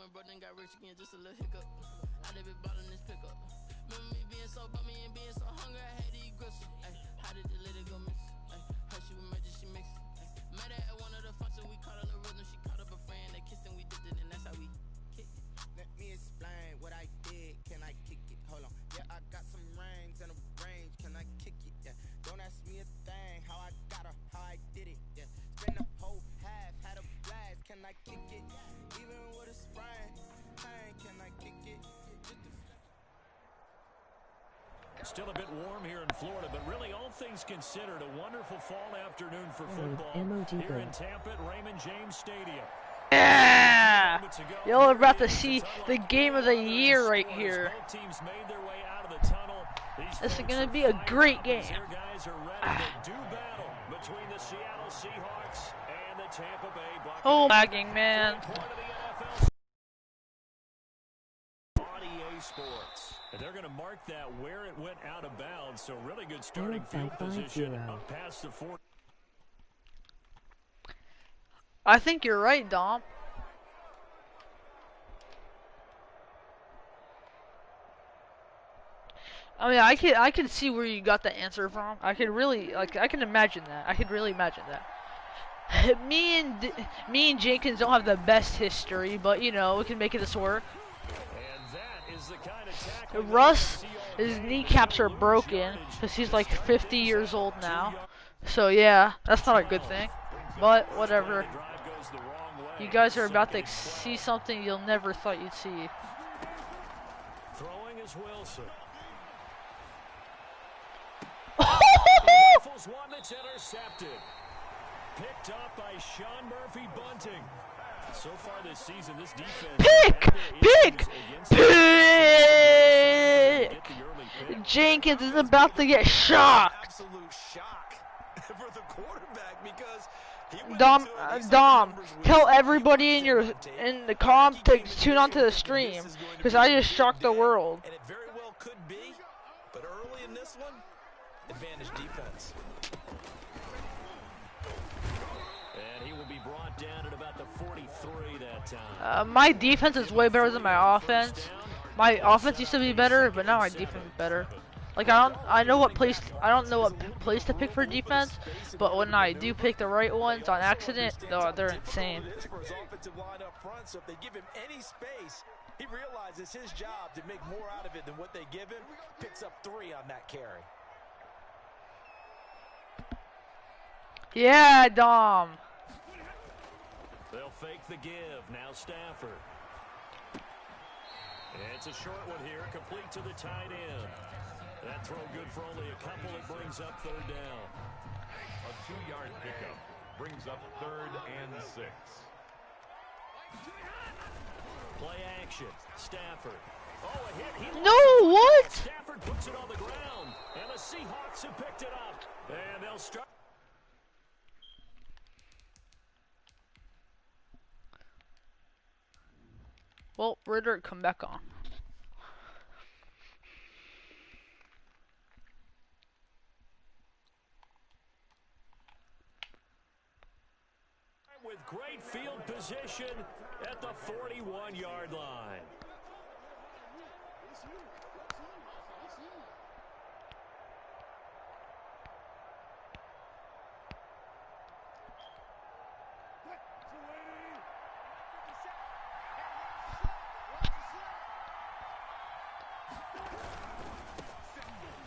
my brother and got rich again, just a little hiccup. I live it bottom this pickup. Remember me being so bummy and being so hungry, I had to eat gristle. Ay, how did the lady go miss? Ay, how she was magic, she mixed. Met her at one of the functions, we caught her the rhythm, she caught up a friend, they kissed and we did it, and that's how we kick it. Let me explain what I did, can I kick it? Hold on, yeah, I got some rings and a range, can I kick it? Yeah, don't ask me a thing, how I got her, how I did it, yeah. Spend the whole half, had a blast, can I kick it? Even with a sprain, can I kick it? Still a bit warm here in Florida, but really all things considered, a wonderful fall afternoon for football here in Tampa at Raymond James Stadium. Yeah! You're about to see the game of the year right here. This is going to be a great game. Oh, lagging, man. And they're going to mark that where it went out of bounds. So really good starting field position up past the 40. I think you're right, Dom. I mean, I can see where you got the answer from. I can really I can imagine that. I could really imagine that. Me and Jenkins don't have the best history, but you know we can make this work. Russ, his kneecaps are broken because he's like 50 years old now. So yeah, that's not a good thing. But whatever. You guys are about to see something you'll never thought you'd see. Throwing is Wilson. One that's intercepted. Picked up by Sean Murphy Bunting. So far this season, this defense pick! Jenkins is about to get shocked. Absolute shock for the quarterback because Dom, tell everybody in the comp to tune onto the stream because I just shocked the world. And it very well could be, but early in this one, advantage defense. And he will be brought down at about the 43 that time. My defense is way better than my offense. My offense used to be better, but now my defense is better. Like I don't know what place to pick for defense, but when I do pick the right ones on accident, they're insane. So if they give him any space, he realizes his job to make more out of it than what they give him. Picks up 3 on that carry. Yeah, Dom. They'll fake the give. Now Stafford. It's a short one here, complete to the tight end. That throw good for only a couple. It brings up 3rd down. A 2-yard pickup brings up 3rd and 6. Play action. Stafford. Oh, a hit. No, what? Stafford puts it on the ground. And the Seahawks have picked it up. And they'll start. Well, Ritter, come back on. With great field position at the 41-yard line.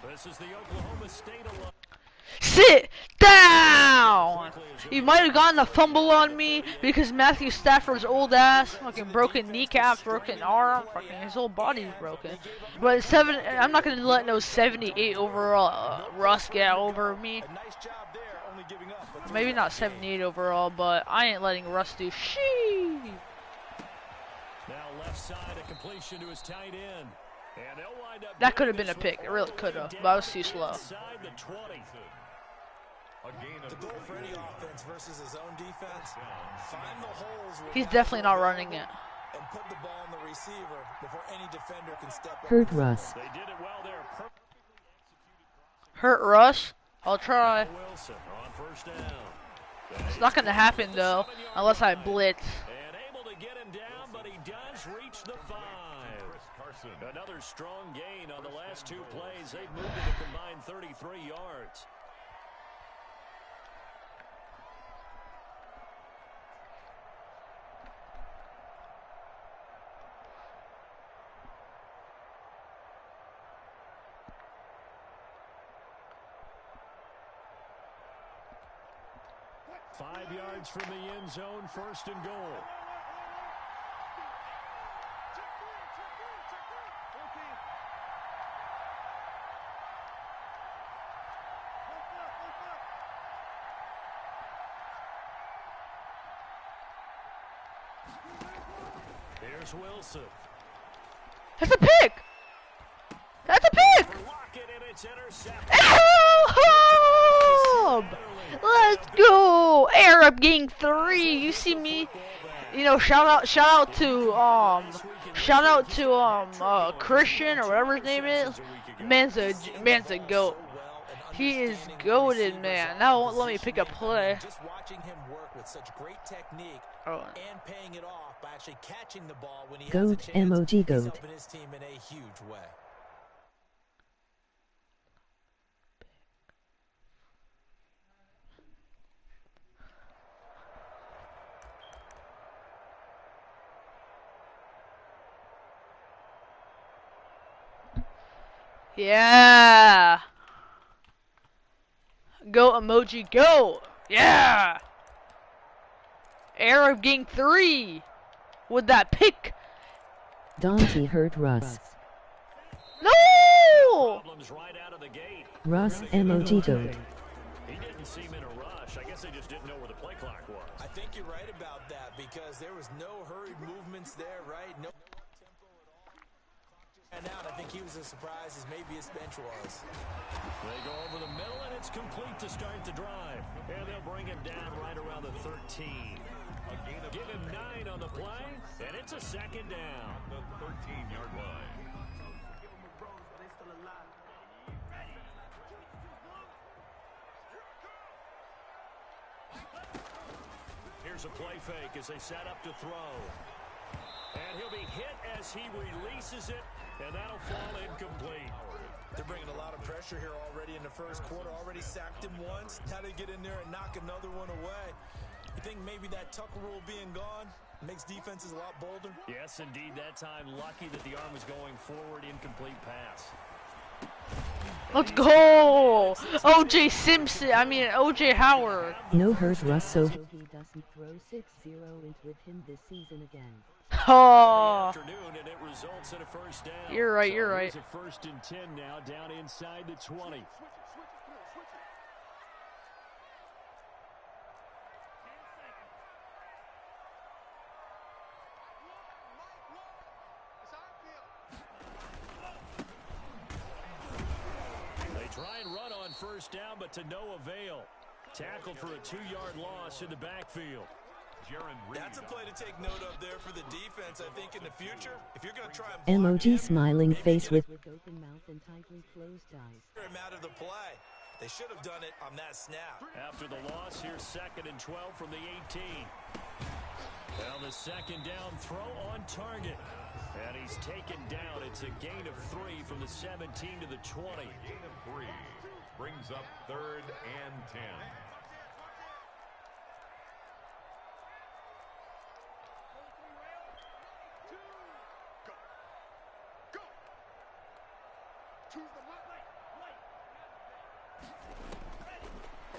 This is the Oklahoma State alum. Sit down! You might have gotten a fumble on me because Matthew Stafford's old ass, fucking broken kneecap, broken arm, fucking his whole body's broken. But I'm not gonna let no 78 overall Russ get over me. Maybe not 78 overall, but I ain't letting Russ do shit. Now left side, a completion to his tight end. That could have been a pick. It really could have, but I was too slow. The goal for any offense versus his own defense, find the holes. He's definitely not running it. And put the ball in the receiver before any defender can step up. Hurt Russ. They did it well there. Hurt Russ? I'll try. Wilson on 1st down. It's not gonna happen though, unless I blitz. And able to get him down, but he does reach the 5. Another strong gain on the last 2 plays. They've moved it a combined 33 yards. Five yards from the end zone, 1st and goal. Here's Wilson. That's a pick! That's a pick! Let's go! Arab getting 3. You see me? You know, shout out to Christian or whatever his name is. Man's a goat. He is goated, man. Now let me pick a play. Just watching him work with such great technique and paying it off by actually catching the ball when he has a chance. Emoji goat. He's helping his team in a huge way. Yeah. Go emoji go. Yeah. Arab getting 3 with that pick. Dante hurt Russ. No. Right out of the gate. Russ emoji goat. He didn't seem in a rush. I guess they just didn't know where the play clock was. I think you're right about that because there was no hurried movements there, right? No. And out, I think he was as surprised as maybe his bench was. They go over the middle, and it's complete to start the drive. And they'll bring him down right around the 13. Give him 9 on the play, and it's a 2nd down. The 13-yard line. Here's a play fake as they set up to throw. And he'll be hit as he releases it, and that'll fall incomplete. They're bringing a lot of pressure here already in the first quarter. Already sacked him once. Now they get in there and knock another one away. You think maybe that Tucker rule being gone makes defenses a lot bolder? Yes, indeed. That time, lucky that the arm was going forward. Incomplete pass. Let's go! OJ Howard. No hurt Russ so he doesn't throw 6-0 and with him this season again. Oh. And it results in a 1st down. You're right, you're right. It's a 1st and 10 now, down inside the 20. They try and run on 1st down, but to no avail. Tackled for a 2-yard loss in the backfield. That's a play to take note of there for the defense. I think in the future, if you're going to try and emoji smiling face with open mouth and tightly closed eyes. him out of the play. They should have done it on that snap. After the loss, here's 2nd and 12 from the 18. Well, the 2nd down throw on target. And he's taken down. It's a gain of 3 from the 17 to the 20. Gain of 3 brings up 3rd and 10.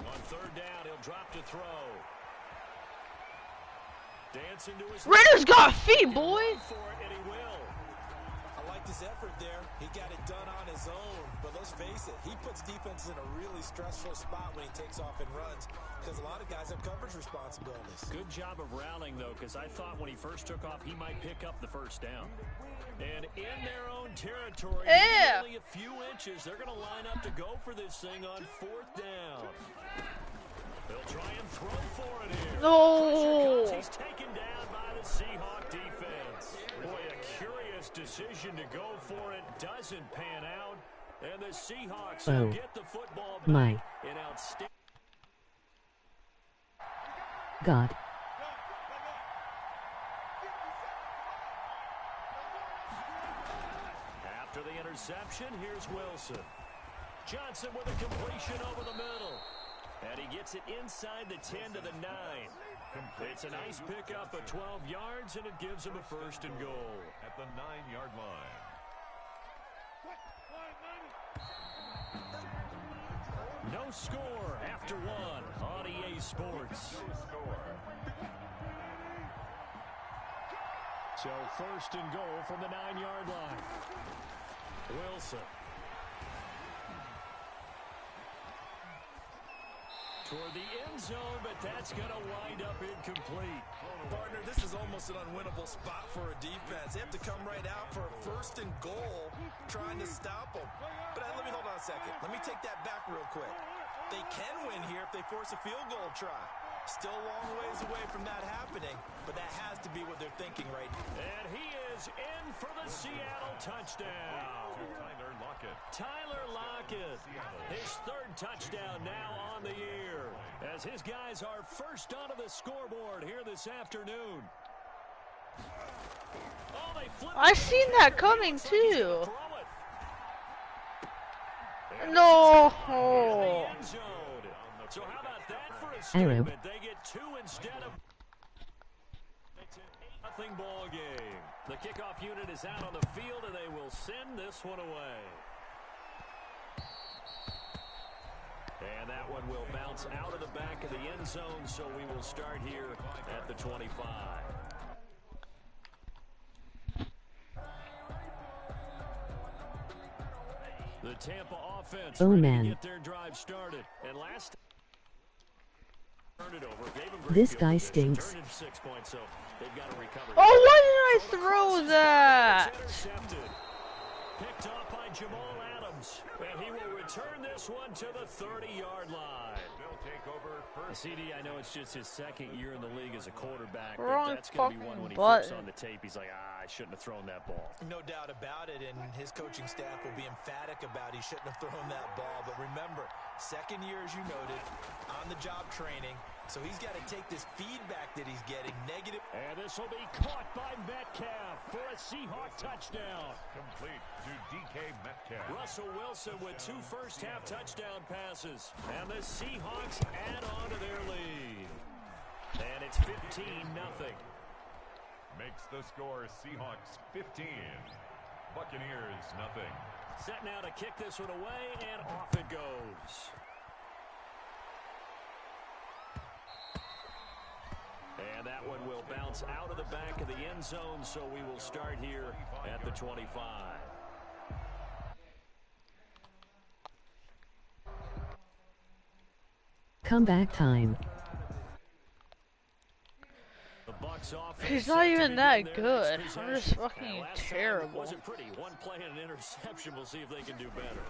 On 3rd down, he'll drop to throw. Dancing to his Raiders got feet, boy. For it, and he will. I liked his effort there. He got it done on his own. But let's face it, he puts defenses in a really stressful spot when he takes off and runs because a lot of guys have coverage responsibilities. Good job of rallying, though, because I thought when he first took off, he might pick up the 1st down. And in their own territory, only a few inches, they're going to line up to go for this thing on 4th down. They'll try and throw for it here. No. He's taken down by the Seahawks defense. Boy, a curious decision to go for it. Doesn't pan out. And the Seahawks will get the football back in outstanding. interception. Here's Wilson. Johnson with a completion over the middle. And he gets it inside the 10 to the 9. It's a nice pickup of 12 yards, and it gives him a first and goal. At the 9-yard line. No score after one on EA Sports. No score. So first and goal from the 9-yard line. Wilson. Toward the end zone, but that's going to wind up incomplete. Partner, this is almost an unwinnable spot for a defense. They have to come right out for a first and goal, trying to stop them. But let me hold on a second. Let me take that back real quick. They can win here if they force a field goal try. Still a long ways away from that happening, but that has to be what they're thinking right now. And he is in for the Seattle touchdown. Tyler Lockett. Tyler Lockett, his third touchdown now on the year, as his guys are first onto the scoreboard here this afternoon. Oh, they flipped. I seen that coming too. No. Oh. So how about that for a Arrow. statement? They get 2 instead of. It's an 8-0 ball game. The kickoff unit is out on the field, and they will send this one away. And that one will bounce out of the back of the end zone, so we will start here at the 25. The Tampa offense ready to get their drive started. And last turn it over. This guy stinks. 6 points, so they've got to recover. Oh, why did I throw that? Intercepted. Picked off by Jamal Adams. And he will return this one to the 30-yard line. They'll take over first. CD, I know it's just his second year in the league as a quarterback, Wrong but that's going to be one when he fucking flips on the tape. He's like, I shouldn't have thrown that ball. No doubt about it, and his coaching staff will be emphatic about he shouldn't have thrown that ball. But remember, second year, as you noted, on-the-job training, so he's got to take this feedback that he's getting negative. And this will be caught by Metcalf for a Seahawk touchdown. Complete to DK Metcalf. Russell Wilson with 2 first-half touchdown passes. And the Seahawks add on to their lead. And it's 15-0. Makes the score Seahawks 15. Buccaneers nothing. Set now to kick this one away, and off it goes. And that one will bounce out of the back of the end zone, so we will start here at the 25. Comeback time. The Bucs offense. He's not even that good. I'm just fucking terrible. Wasn't pretty. One play and an interception. We'll see if they can do better.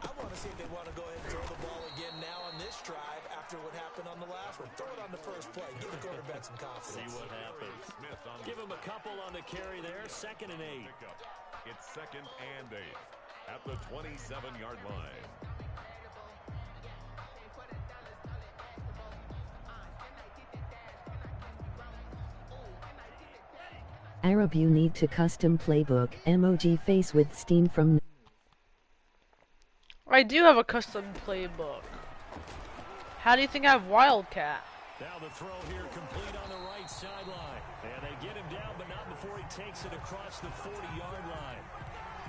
I want to see if they want to go ahead and throw the ball again now on this drive after what happened on the last one. Throw it on the first play. Give the quarterback some confidence. See what happens. Give him a couple on the carry there. 2nd and 8. It's 2nd and 8 at the 27-yard line. Arab, you need to custom playbook emoji face with steam from. I do have a custom playbook. How do you think I have Wildcat? Now the throw here complete on the right sideline. And they get him down, but not before he takes it across the 40-yard line.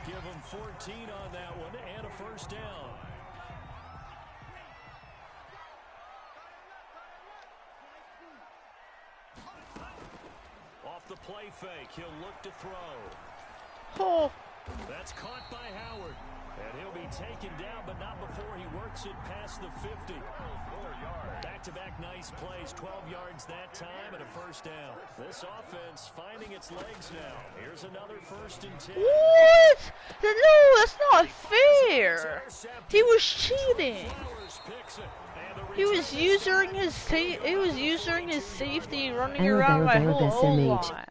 Give him 14 on that one and a first down. Off the play fake, he'll look to throw. Oh. That's caught by Howard. And he'll be taken down, but not before he works it past the 50. 4 yards. Back-to-back nice plays, 12 yards that time, and a first down. This offense finding its legs now. Here's another 1st and 10. What? No, that's not fair. He was cheating. He was using his safety running around my whole O-line.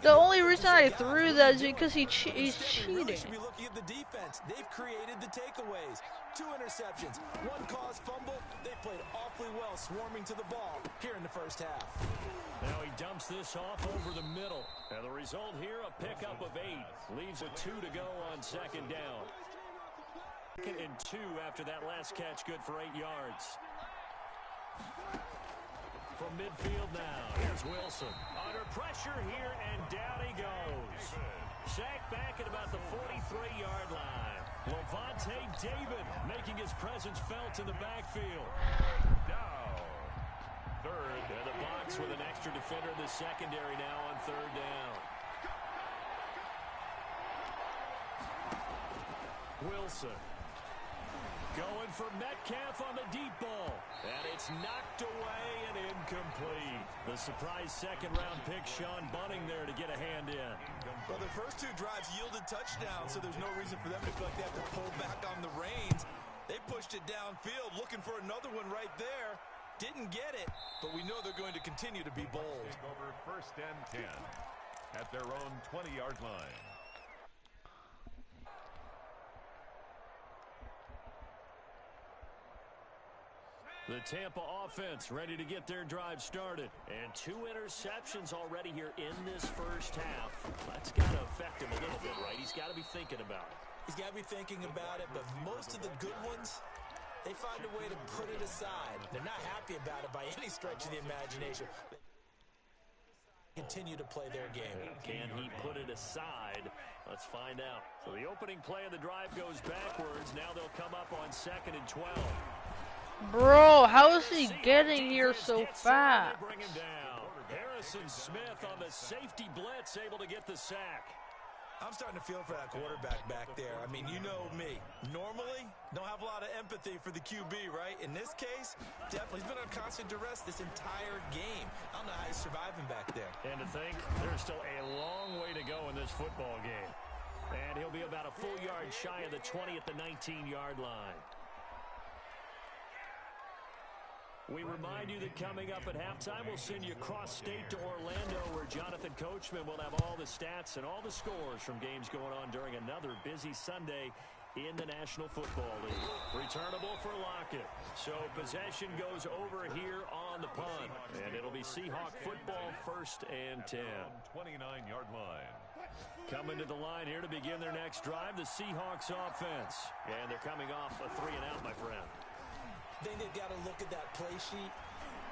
The only reason I threw that is because he's cheating. Should be looking at the defense. They've created the takeaways. 2 interceptions, 1 caused fumble. They played off awfully well swarming to the ball here in the first half. Now he dumps this off over the middle. And the result here, a pickup of 8. Leaves with 2 to go on second down. 2nd and 2 after that last catch, good for 8 yards. From midfield now, here's Wilson. Under pressure here, and down he goes. Sacked back at about the 43-yard line. Levante David making his presence felt in the backfield. Now, third. And the Bucs with an extra defender in the secondary now on third down. Wilson. Going for Metcalf on the deep ball. And it's knocked away and incomplete. The surprise second-round pick, Sean Bunting there to get a hand in. Well, the first 2 drives yielded touchdowns, so there's no reason for them to feel like they have to pull back on the reins. They pushed it downfield, looking for another one right there. Didn't get it, but we know they're going to continue to be bold. Take over 1st and 10 at their own 20-yard line. The Tampa offense ready to get their drive started. And 2 interceptions already here in this first half. That's got to affect him a little bit, right? He's got to be thinking about it. He's got to be thinking about it, but most of the good ones, they find a way to put it aside. They're not happy about it by any stretch of the imagination. Continue to play their game. Can he put it aside? Let's find out. So the opening play of the drive goes backwards. Now they'll come up on 2nd and 12. Bro, how is he getting here so fast? Bring him down. Harrison Smith on the safety blitz, able to get the sack. I'm starting to feel for that quarterback back there. I mean, you know me. Normally, don't have a lot of empathy for the QB, right? In this case, definitely. He's been on constant duress this entire game. I don't know how he's surviving back there. And to think, there's still a long way to go in this football game. And he'll be about a full yard shy of the 20 at the 19-yard line. We remind you that coming up at halftime, we'll send you across state to Orlando, where Jonathan Coachman will have all the stats and all the scores from games going on during another busy Sunday in the National Football League. Returnable for Lockett. So possession goes over here on the punt. And it'll be Seahawk football, 1st and 10. 29-yard line. Coming to the line here to begin their next drive, the Seahawks offense. And they're coming off a 3-and-out, my friend. I think they've got to look at that play sheet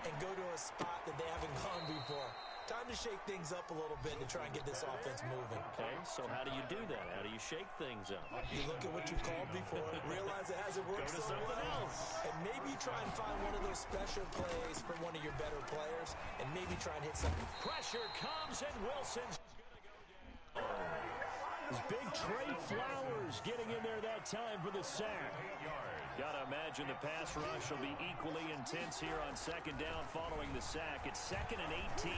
and go to a spot that they haven't gone before. Time to shake things up a little bit to try and get this offense moving. Okay, so how do you do that? How do you shake things up? You look at what you called before, realize it hasn't worked so well, and maybe try and find one of those special plays from one of your better players, and maybe try and hit something. Pressure comes, and Wilson's going to go down. Big Trey Flowers getting in there that time for the sack. Gotta imagine the pass rush will be equally intense here on 2nd down following the sack. It's 2nd and 18.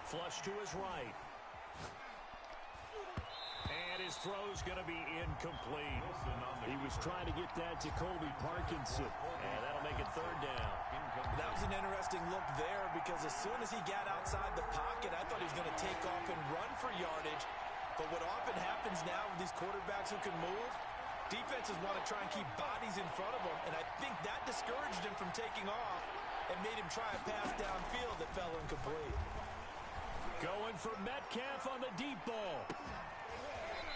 Flush to his right. And his throw's gonna be incomplete. He was trying to get that to Colby Parkinson. And that'll make it 3rd down. That was an interesting look there, because as soon as he got outside the pocket, I thought he was going to take off and run for yardage. But what often happens now with these quarterbacks who can move, defenses want to try and keep bodies in front of them, and I think that discouraged him from taking off and made him try a pass downfield that fell incomplete. Going for Metcalf on the deep ball.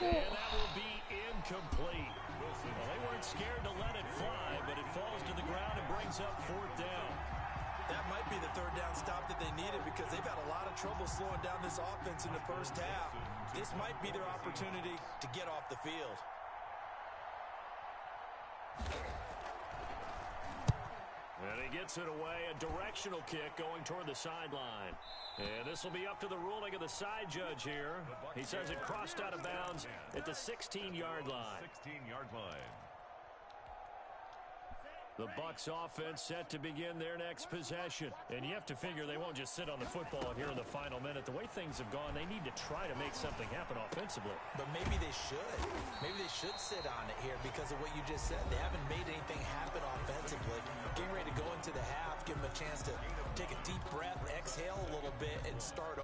And that will be incomplete. Well, they weren't scared to let it fly, but it falls to the ground and brings up 4th down. That might be the 3rd down stop that they needed, because they've had a lot of trouble slowing down this offense in the first half. This might be their opportunity to get off the field. And he gets it away, a directional kick going toward the sideline. And this will be up to the ruling of the side judge here. He says it crossed out of bounds at the 16-yard line. 16-yard line. The Bucs offense set to begin their next possession. And you have to figure they won't just sit on the football here in the final minute. The way things have gone, they need to try to make something happen offensively. But maybe they should. Maybe they should sit on it here because of what you just said. They haven't made anything happen offensively. Getting ready to go into the half, give them a chance to take a deep breath, exhale a little bit, and start.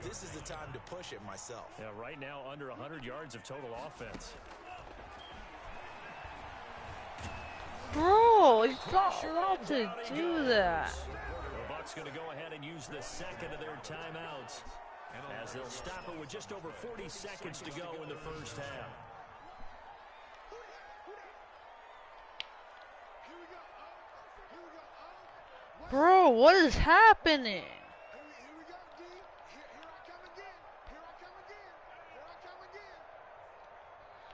This is the time to push it myself. Yeah, right now under 100 yards of total offense. Bro, No, he's not allowed to do that. The Bucs going to go ahead and use the second of their timeouts as they'll stop it with just over 40 seconds to go in the first half. Bro, what is happening?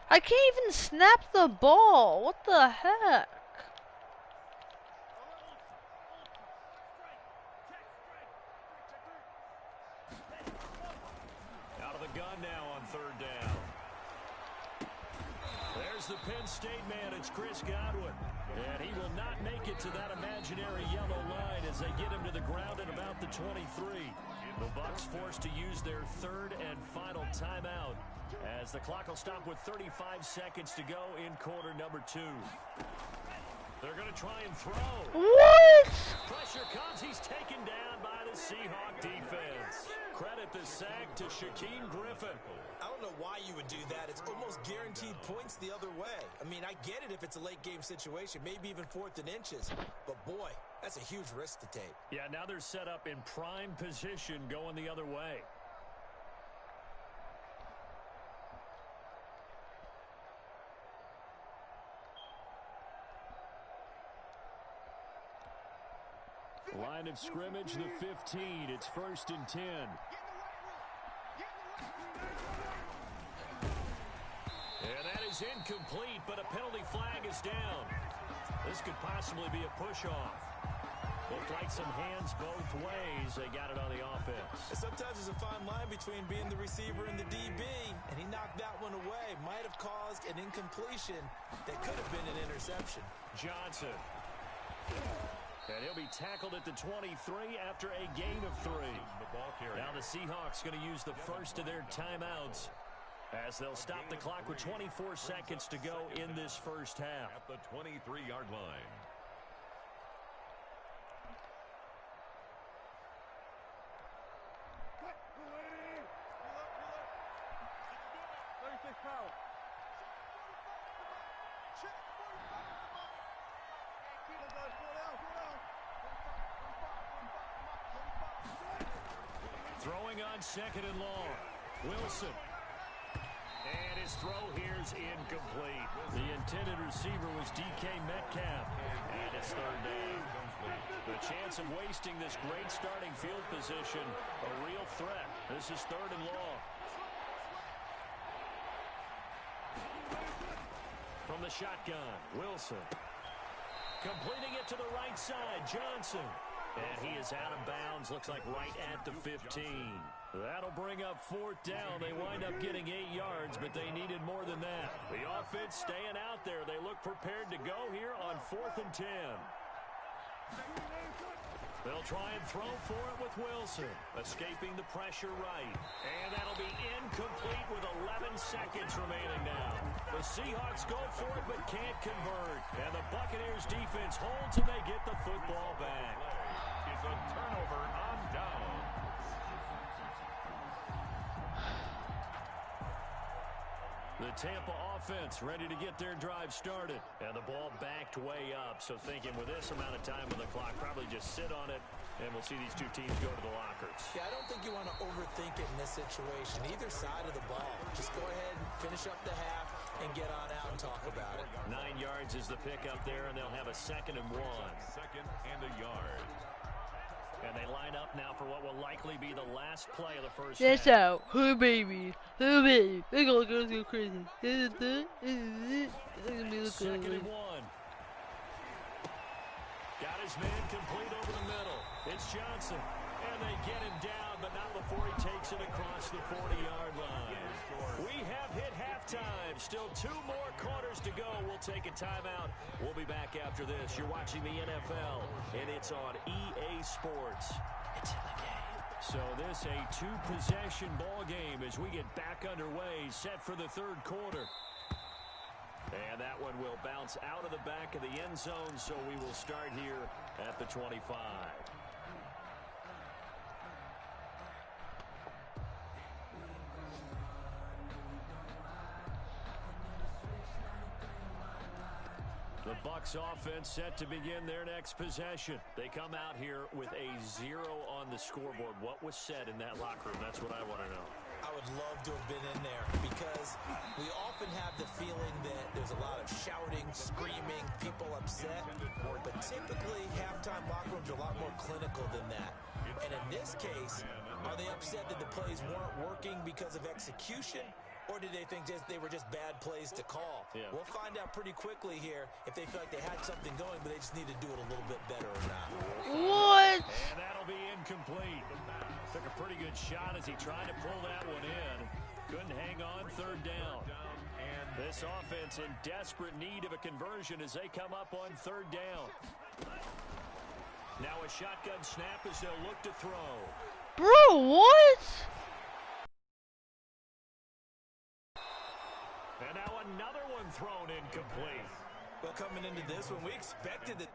I can't even snap the ball. What the heck? Out of the gun now on third down. There's the Penn State man. It's Chris Godwin. And he will not make it to that imaginary yellow line as they get him to the ground at about the 23. The Bucs forced to use their third and final timeout as the clock will stop with 35 seconds to go in quarter number 2. They're going to try and throw. What? Pressure comes. He's taken down by the Seahawks defense. Credit the sack to Shaquem Griffin. I don't know why you would do that. It's almost guaranteed points the other way. I mean, I get it if it's a late game situation, maybe even 4th and inches. But boy, that's a huge risk to take. Yeah, now they're set up in prime position going the other way. Line of scrimmage, the 15. It's 1st and 10. And that is incomplete, but a penalty flag is down. This could possibly be a push-off. Looked like some hands both ways. They got it on the offense. Sometimes there's a fine line between being the receiver and the DB, and he knocked that one away. Might have caused an incompletion that could have been an interception. Johnson. And he'll be tackled at the 23 after a gain of 3. Now the Seahawks going to use the first of their timeouts as they'll stop the clock with 24 seconds to go in this first half. At the 23-yard line. Throwing on 2nd and long. Wilson. And his throw here's incomplete. The intended receiver was DK Metcalf. And it's 3rd down. The chance of wasting this great starting field position, a real threat. This is 3rd and long. From the shotgun, Wilson. Completing it to the right side, Johnson. And he is out of bounds, looks like right at the 15. That'll bring up 4th down. They wind up getting 8 yards, but they needed more than that. The offense staying out there. They look prepared to go here on 4th and 10. They'll try and throw for it with Wilson. Escaping the pressure right. And that'll be incomplete with 11 seconds remaining now. The Seahawks go for it but can't convert. And the Buccaneers defense holds and they get the football back. Is a turnover on down. The Tampa offense ready to get their drive started. And the ball backed way up. So thinking with this amount of time on the clock, probably just sit on it, and we'll see these two teams go to the lockers. Yeah, I don't think you want to overthink it in this situation. Either side of the ball. Just go ahead and finish up the half and get on out and talk about it. 9 yards is the pickup there, and they'll have a 2nd and 1. 2nd and a yard. And they line up now for what will likely be the last play of the first That's half. out. Who baby? Who baby? They're gonna go crazy. They're gonna be 2nd and 1. Got his man complete over the middle. It's Johnson. And they get him down, but not before he takes it across the 40-yard line. We have hit halftime. Still 2 more quarters to go. We'll take a timeout. We'll be back after this. You're watching the NFL, and it's on EA Sports. It's in the game. So this a 2-possession ball game as we get back underway, set for the 3rd quarter. And that one will bounce out of the back of the end zone, so we will start here at the 25. The Bucs offense set to begin their next possession. They come out here with a 0 on the scoreboard. What was said in that locker room? That's what I want to know. I would love to have been in there because we often have the feeling that there's a lot of shouting, screaming, people upset. But typically, halftime locker rooms are a lot more clinical than that. And in this case, are they upset that the plays weren't working because of execution? Or did they think they were just bad plays to call? Yeah. We'll find out pretty quickly here if they feel like they had something going, but they just need to do it a little bit better or not. What? And that'll be incomplete. Took a pretty good shot as he tried to pull that one in. Couldn't hang on third down. And this offense in desperate need of a conversion as they come up on third down. Now a shotgun snap as they'll look to throw. Bro, what? And now another one thrown incomplete. Well, coming into this one, we expected that.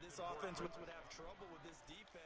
This offense would have trouble with this defense.